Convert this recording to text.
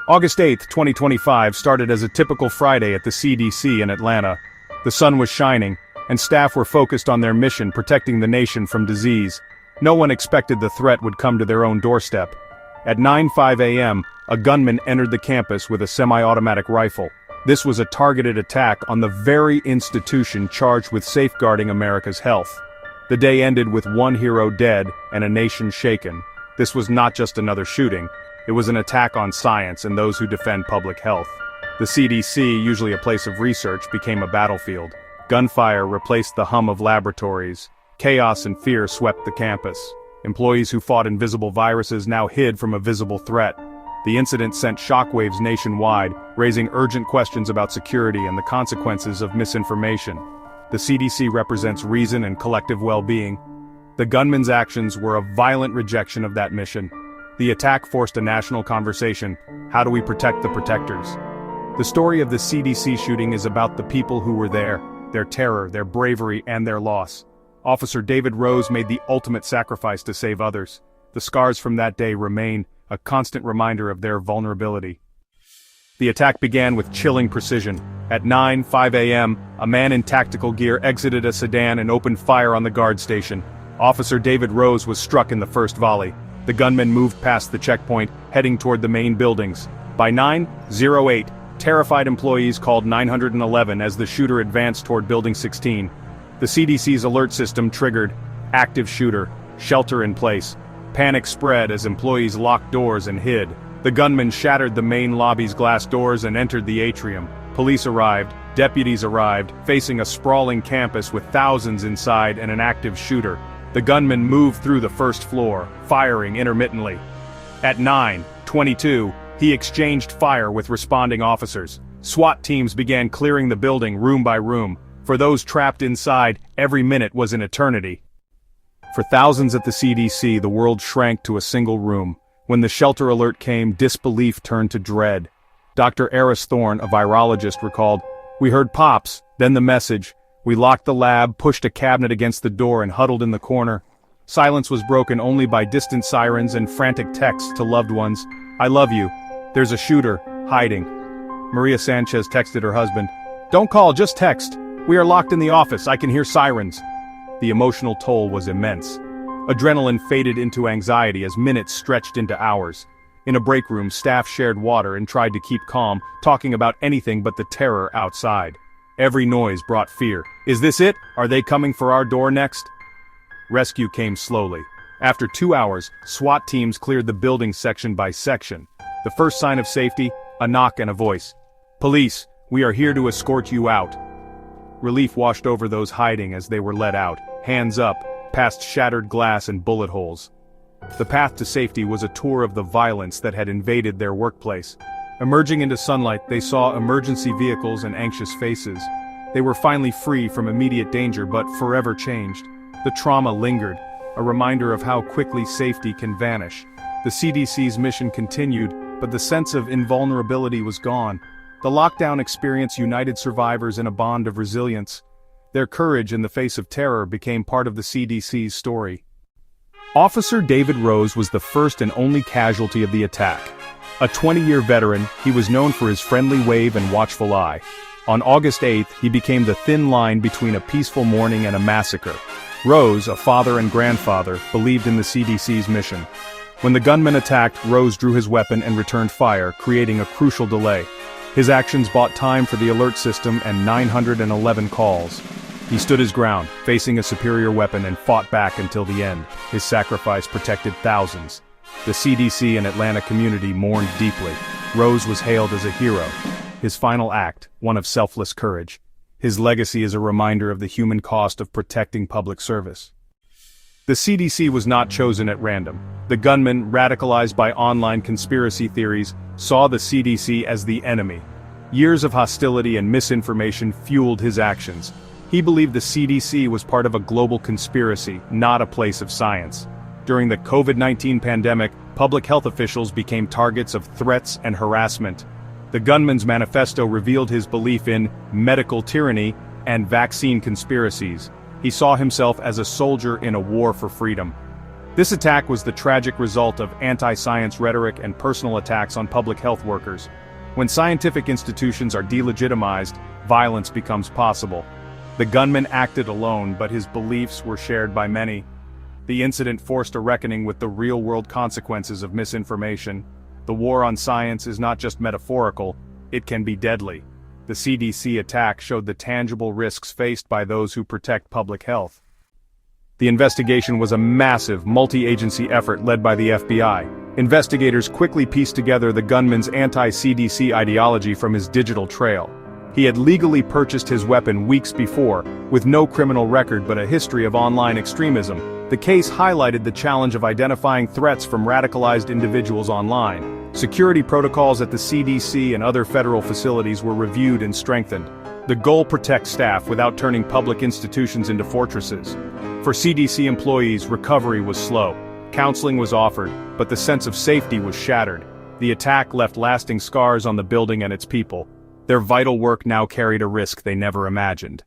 August 8, 2025 started as a typical Friday at the CDC in Atlanta. The sun was shining, and staff were focused on their mission protecting the nation from disease. No one expected the threat would come to their own doorstep. At 9:05 a.m., a gunman entered the campus with a semi-automatic rifle. This was a targeted attack on the very institution charged with safeguarding America's health. The day ended with one hero dead and a nation shaken. This was not just another shooting. It was an attack on science and those who defend public health. The CDC, usually a place of research, became a battlefield. Gunfire replaced the hum of laboratories. Chaos and fear swept the campus. Employees who fought invisible viruses now hid from a visible threat. The incident sent shockwaves nationwide, raising urgent questions about security and the consequences of misinformation. The CDC represents reason and collective well-being. The gunman's actions were a violent rejection of that mission. The attack forced a national conversation. How do we protect the protectors? The story of the CDC shooting is about the people who were there, their terror, their bravery, and their loss. Officer David Rose made the ultimate sacrifice to save others. The scars from that day remain, a constant reminder of their vulnerability. The attack began with chilling precision. At 9:05 a.m., a man in tactical gear exited a sedan and opened fire on the guard station. Officer David Rose was struck in the first volley. The gunman moved past the checkpoint, heading toward the main buildings. By 9:08, terrified employees called 911 as the shooter advanced toward Building 16. The CDC's alert system triggered. Active shooter. Shelter in place. Panic spread as employees locked doors and hid. The gunman shattered the main lobby's glass doors and entered the atrium. Police arrived. Deputies arrived, facing a sprawling campus with thousands inside and an active shooter. The gunman moved through the first floor, firing intermittently. At 9:22, he exchanged fire with responding officers. SWAT teams began clearing the building room by room. For those trapped inside, every minute was an eternity. For thousands at the CDC, the world shrank to a single room. When the shelter alert came, disbelief turned to dread. Dr. Eris Thorne, a virologist, recalled, "We heard pops, then the message. We locked the lab, pushed a cabinet against the door and huddled in the corner. Silence was broken only by distant sirens and frantic texts to loved ones. I love you. There's a shooter, hiding." Maria Sanchez texted her husband, "Don't call, just text. We are locked in the office, I can hear sirens." The emotional toll was immense. Adrenaline faded into anxiety as minutes stretched into hours. In a break room, staff shared water and tried to keep calm, talking about anything but the terror outside. Every noise brought fear. Is this it? Are they coming for our door next? Rescue came slowly. After 2 hours, SWAT teams cleared the building section by section. The first sign of safety, a knock and a voice. "Police, we are here to escort you out." Relief washed over those hiding as they were let out, hands up, past shattered glass and bullet holes. The path to safety was a tour of the violence that had invaded their workplace. Emerging into sunlight, they saw emergency vehicles and anxious faces. They were finally free from immediate danger but forever changed. The trauma lingered, a reminder of how quickly safety can vanish. The CDC's mission continued, but the sense of invulnerability was gone. The lockdown experience united survivors in a bond of resilience. Their courage in the face of terror became part of the CDC's story. Officer David Rose was the first and only casualty of the attack. A 20-year veteran, he was known for his friendly wave and watchful eye. On August 8th, he became the thin line between a peaceful morning and a massacre. Rose, a father and grandfather, believed in the CDC's mission. When the gunman attacked, Rose drew his weapon and returned fire, creating a crucial delay. His actions bought time for the alert system and 911 calls. He stood his ground, facing a superior weapon, and fought back until the end. His sacrifice protected thousands. The CDC and Atlanta community mourned deeply. Rose was hailed as a hero. His final act, one of selfless courage. His legacy is a reminder of the human cost of protecting public service. The CDC was not chosen at random. The gunman, radicalized by online conspiracy theories, saw the CDC as the enemy. Years of hostility and misinformation fueled his actions. He believed the CDC was part of a global conspiracy, not a place of science. During the COVID-19 pandemic, public health officials became targets of threats and harassment. The gunman's manifesto revealed his belief in medical tyranny and vaccine conspiracies. He saw himself as a soldier in a war for freedom. This attack was the tragic result of anti-science rhetoric and personal attacks on public health workers. When scientific institutions are delegitimized, violence becomes possible. The gunman acted alone, but his beliefs were shared by many. The incident forced a reckoning with the real-world consequences of misinformation. The war on science is not just metaphorical, it can be deadly. The CDC attack showed the tangible risks faced by those who protect public health. The investigation was a massive, multi-agency effort led by the FBI. Investigators quickly pieced together the gunman's anti-CDC ideology from his digital trail. He had legally purchased his weapon weeks before, with no criminal record but a history of online extremism. The case highlighted the challenge of identifying threats from radicalized individuals online. Security protocols at the CDC and other federal facilities were reviewed and strengthened. The goal: protect staff without turning public institutions into fortresses. For CDC employees, recovery was slow. Counseling was offered, but the sense of safety was shattered. The attack left lasting scars on the building and its people. Their vital work now carried a risk they never imagined.